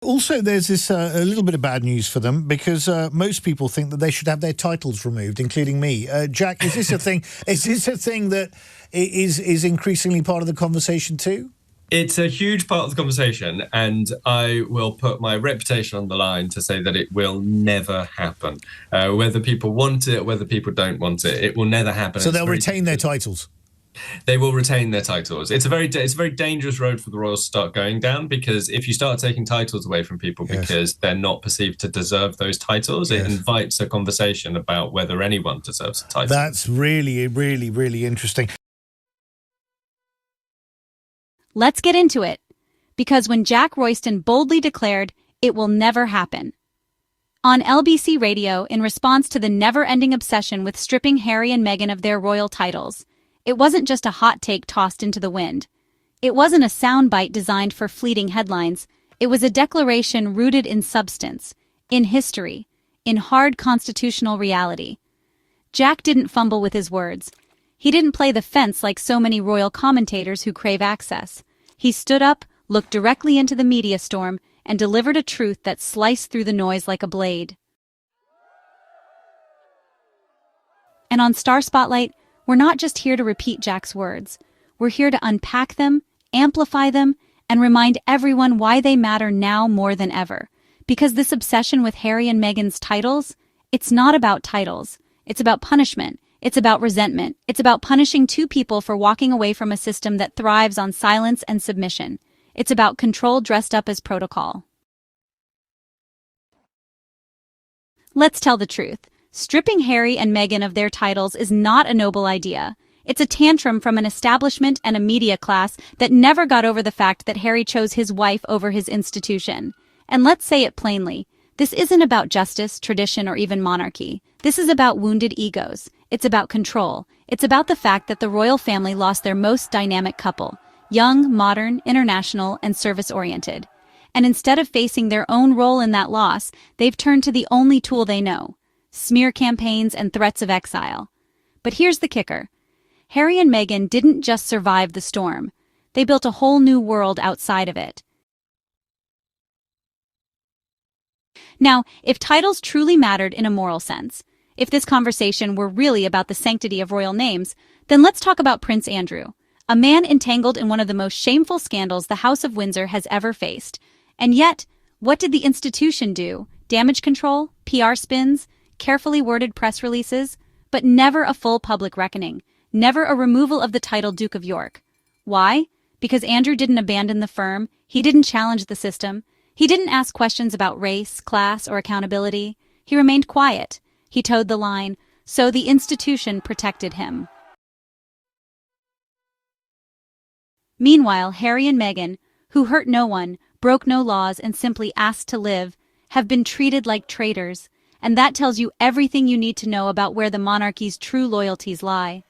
Also, there's this a little bit of bad news for them because most people think that they should have their titles removed, including me. Jack, is this a thing? Is this a thing that is increasingly part of the conversation too? It's a huge part of the conversation, and I will put my reputation on the line to say that it will never happen. Whether people want it, whether people don't want it, it will never happen. So they'll retain their titles. They will retain their titles. It's a very dangerous road for the royals to start going down, because if you start taking titles away from people because they're not perceived to deserve those titles, it invites a conversation about whether anyone deserves a title. That's really, really, really interesting. Let's get into it, because when Jack Royston boldly declared, "It will never happen," on LBC Radio, in response to the never-ending obsession with stripping Harry and Meghan of their royal titles, it wasn't just a hot take tossed into the wind. It wasn't a soundbite designed for fleeting headlines. It was a declaration rooted in substance, in history, in hard constitutional reality. Jack didn't fumble with his words. He didn't play the fence like so many royal commentators who crave access. He stood up, looked directly into the media storm, and delivered a truth that sliced through the noise like a blade. And on Star Spotlight, we're not just here to repeat Jack's words. We're here to unpack them, amplify them, and remind everyone why they matter now more than ever. Because this obsession with Harry and Meghan's titles, it's not about titles. It's about punishment. It's about resentment. It's about punishing two people for walking away from a system that thrives on silence and submission. It's about control dressed up as protocol. Let's tell the truth. Stripping Harry and Meghan of their titles is not a noble idea. It's a tantrum from an establishment and a media class that never got over the fact that Harry chose his wife over his institution. And let's say it plainly, this isn't about justice, tradition, or even monarchy. This is about wounded egos. It's about control. It's about the fact that the royal family lost their most dynamic couple, young, modern, international, and service-oriented. And instead of facing their own role in that loss, they've turned to the only tool they know: smear campaigns and threats of exile. But here's the kicker. Harry and Meghan didn't just survive the storm. They built a whole new world outside of it. Now, if titles truly mattered in a moral sense, if this conversation were really about the sanctity of royal names, then let's talk about Prince Andrew, a man entangled in one of the most shameful scandals the House of Windsor has ever faced. And yet, what did the institution do? Damage control, PR spins, carefully worded press releases, but never a full public reckoning, never a removal of the title Duke of York. Why? Because Andrew didn't abandon the firm, he didn't challenge the system, he didn't ask questions about race, class, or accountability. He remained quiet. He towed the line, so the institution protected him. Meanwhile, Harry and Meghan, who hurt no one, broke no laws, and simply asked to live, have been treated like traitors, and that tells you everything you need to know about where the monarchy's true loyalties lie.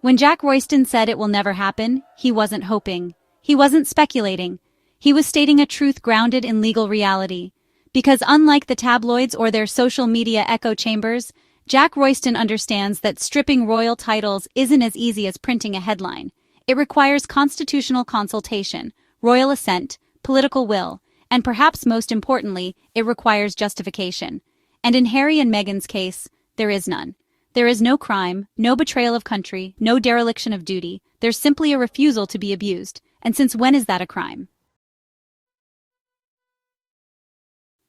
When Jack Royston said it will never happen, he wasn't hoping. He wasn't speculating. He was stating a truth grounded in legal reality. Because unlike the tabloids or their social media echo chambers, Jack Royston understands that stripping royal titles isn't as easy as printing a headline. It requires constitutional consultation, royal assent, political will, and perhaps most importantly, it requires justification. And in Harry and Meghan's case, there is none. There is no crime, no betrayal of country, no dereliction of duty. There's simply a refusal to be abused. And since when is that a crime?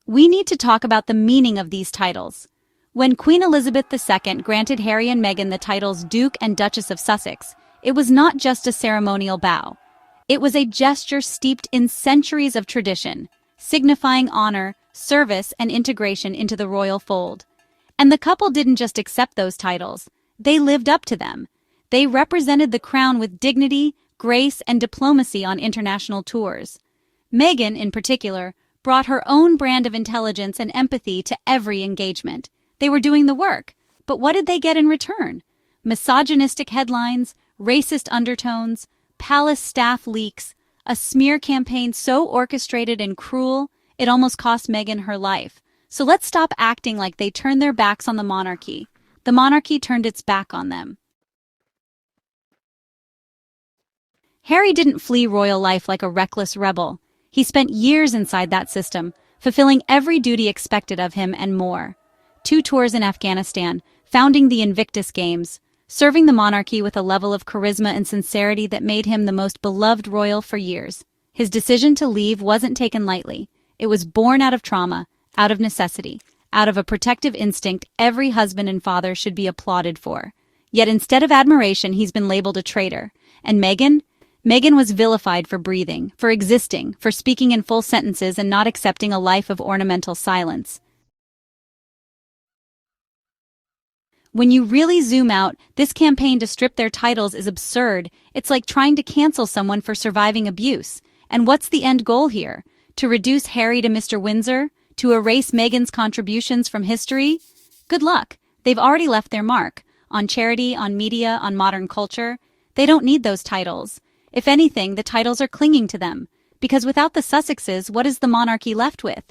We need to talk about the meaning of these titles. When Queen Elizabeth II granted Harry and Meghan the titles Duke and Duchess of Sussex, it was not just a ceremonial bow. It was a gesture steeped in centuries of tradition, signifying honor, service, and integration into the royal fold. And the couple didn't just accept those titles, they lived up to them. They represented the crown with dignity, grace, and diplomacy on international tours. Meghan, in particular, brought her own brand of intelligence and empathy to every engagement. They were doing the work, but what did they get in return? Misogynistic headlines, racist undertones, palace staff leaks, a smear campaign so orchestrated and cruel, it almost cost Meghan her life. So let's stop acting like they turned their backs on the monarchy. The monarchy turned its back on them. Harry didn't flee royal life like a reckless rebel. He spent years inside that system, fulfilling every duty expected of him and more. 2 tours in Afghanistan, founding the Invictus Games, serving the monarchy with a level of charisma and sincerity that made him the most beloved royal for years. His decision to leave wasn't taken lightly. It was born out of trauma, out of necessity, out of a protective instinct every husband and father should be applauded for. Yet instead of admiration, he's been labeled a traitor. And Meghan? Meghan was vilified for breathing, for existing, for speaking in full sentences and not accepting a life of ornamental silence. When you really zoom out, this campaign to strip their titles is absurd. It's like trying to cancel someone for surviving abuse. And what's the end goal here? To reduce Harry to Mr. Windsor? To erase Meghan's contributions from history? Good luck. They've already left their mark. On charity, on media, on modern culture. They don't need those titles. If anything, the titles are clinging to them. Because without the Sussexes, what is the monarchy left with?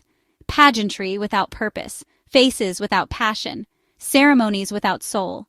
Pageantry without purpose. Faces without passion. Ceremonies without soul.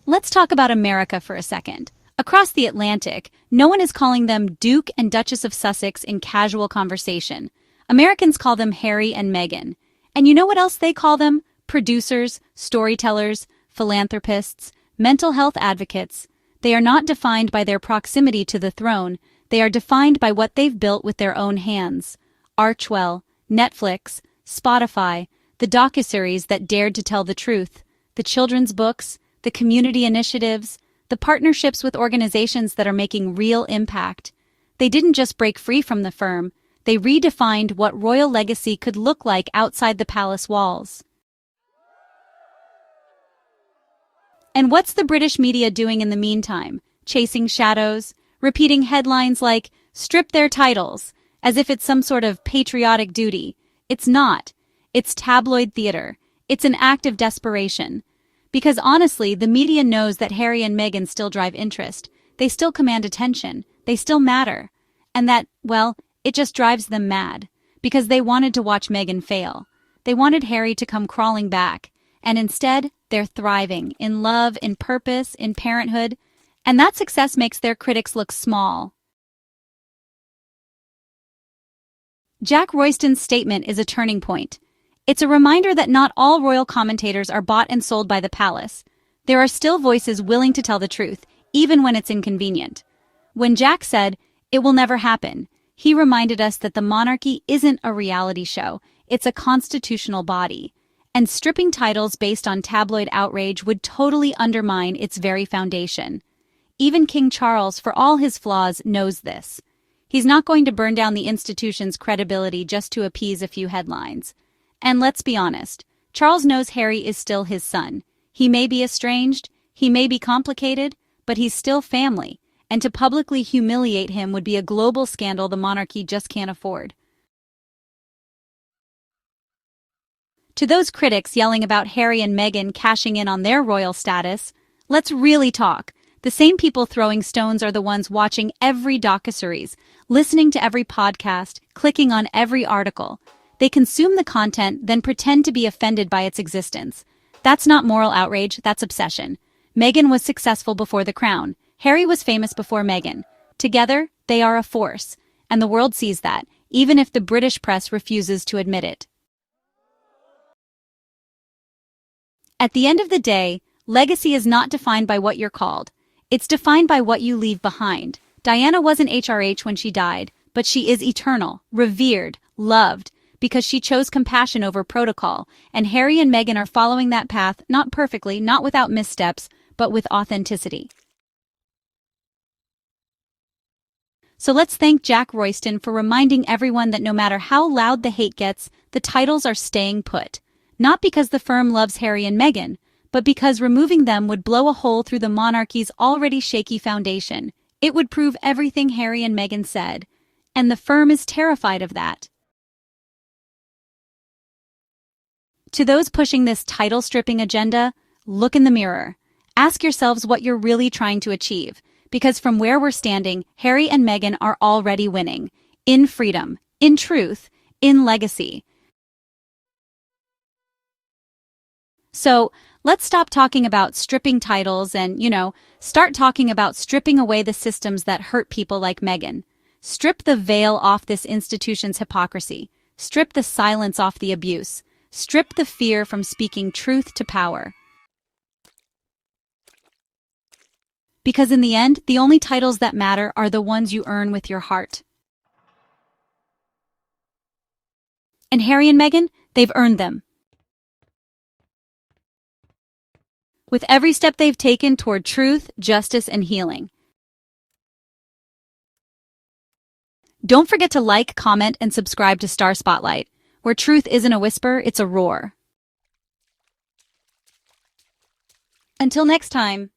Let's talk about America for a second. Across the Atlantic, no one is calling them Duke and Duchess of Sussex in casual conversation. Americans call them Harry and Meghan. And you know what else they call them? Producers, storytellers, philanthropists, mental health advocates. They are not defined by their proximity to the throne. They are defined by what they've built with their own hands. Archwell, Netflix, Spotify, the docuseries that dared to tell the truth, the children's books, the community initiatives, the partnerships with organizations that are making real impact. They didn't just break free from the firm, they redefined what royal legacy could look like outside the palace walls. And what's the British media doing in the meantime? Chasing shadows, repeating headlines like, "Strip their titles," as if it's some sort of patriotic duty. It's not. It's tabloid theater. It's an act of desperation. Because honestly, the media knows that Harry and Meghan still drive interest. They still command attention. They still matter. And that, well, it just drives them mad. Because they wanted to watch Meghan fail. They wanted Harry to come crawling back. And instead, they're thriving, in love, in purpose, in parenthood. And that success makes their critics look small. Jack Royston's statement is a turning point. It's a reminder that not all royal commentators are bought and sold by the palace. There are still voices willing to tell the truth, even when it's inconvenient. When Jack said, "It will never happen," he reminded us that the monarchy isn't a reality show, it's a constitutional body. And stripping titles based on tabloid outrage would totally undermine its very foundation. Even King Charles, for all his flaws, knows this. He's not going to burn down the institution's credibility just to appease a few headlines. And let's be honest, Charles knows Harry is still his son. He may be estranged, he may be complicated, but he's still family, and to publicly humiliate him would be a global scandal the monarchy just can't afford. To those critics yelling about Harry and Meghan cashing in on their royal status, let's really talk. The same people throwing stones are the ones watching every docuseries, listening to every podcast, clicking on every article. They consume the content, then pretend to be offended by its existence. That's not moral outrage, that's obsession. Meghan was successful before the crown. Harry was famous before Meghan. Together, they are a force. And the world sees that, even if the British press refuses to admit it. At the end of the day, legacy is not defined by what you're called. It's defined by what you leave behind. Diana wasn't HRH when she died, but she is eternal, revered, loved, because she chose compassion over protocol, and Harry and Meghan are following that path, not perfectly, not without missteps, but with authenticity. So let's thank Jack Royston for reminding everyone that no matter how loud the hate gets, the titles are staying put. Not because the firm loves Harry and Meghan, but because removing them would blow a hole through the monarchy's already shaky foundation. It would prove everything Harry and Meghan said, and the firm is terrified of that. To those pushing this title-stripping agenda, look in the mirror. Ask yourselves what you're really trying to achieve, because from where we're standing, Harry and Meghan are already winning. In freedom, in truth, in legacy. So, let's stop talking about stripping titles and, start talking about stripping away the systems that hurt people like Meghan. Strip the veil off this institution's hypocrisy. Strip the silence off the abuse. Strip the fear from speaking truth to power. Because in the end, the only titles that matter are the ones you earn with your heart. And Harry and Meghan, they've earned them. With every step they've taken toward truth, justice, and healing. Don't forget to like, comment, and subscribe to Star Spotlight, where truth isn't a whisper, it's a roar. Until next time.